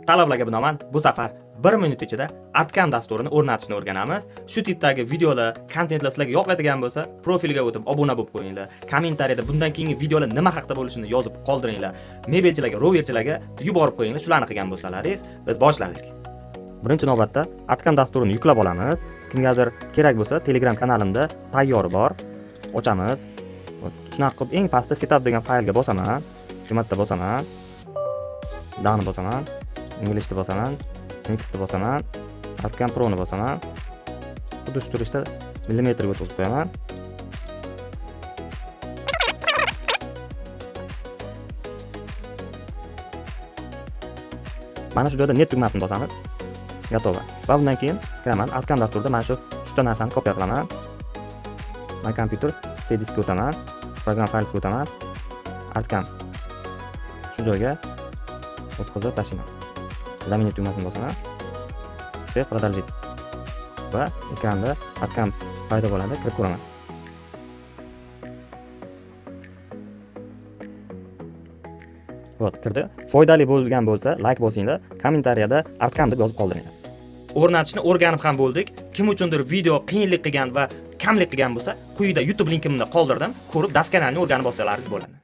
Talablarga binoan bu safar 1 minut ichida Atcam dasturini o'rnatishni o'rganamiz. Shu tipdagi videolar, kontentlar sizlarga yoqadigan bo'lsa, profilga o'tib obuna bo'lib qo'yinglar. Kommentariyada bundan keyingi videolar nima haqida bo'lishini yozib qoldiringlar. Mebelchilarga, roverchilarga yuborib qo'yinglar, shularni qilgan bo'lsalaringiz. Biz boshladik. Birinchi navbatda Atcam dasturini yuklab olamiz. Kimgadir kerak bo'lsa, Telegram kanalimda tayyori bor. Ochamiz. Shunaqa qilib eng pastda setup degan faylga bosaman. Shu marta bosaman. Downi bosaman. Inglizda bosaman. Next'ni bosaman. Atcam Pro'ni bosaman. Xuddi shu turishda millimetrga o'tkazib qo'yaman. Mana shu joyda net tugmasini bosamiz. Gatovo. Va bundan keyin kiraman Atcam dasturida mana shu narsani kopiya qilaman. My computer C diskga o'taman. Program faylga o'taman. Atcam shu joyga o'tkazib tashlayman. Zaminit tugmasini bosaman. Save продолжить. Va ekranda Atcam paydo bo'ladi, kirib ko'raman. Vot, kirdi. Foydali bo'lgan bo'lsa, like bosinglar, kommentariyada Atcam deb yozib qoldiringlar. O'rnatishni o'rganib ham bo'ldik. Kim uchundir video qiyinlik qilgan va kamlik qilgan bo'lsa, quyida YouTube linkimni qoldirdim. Ko'rib, daskanalni o'rganib olsalaringiz bo'ladi.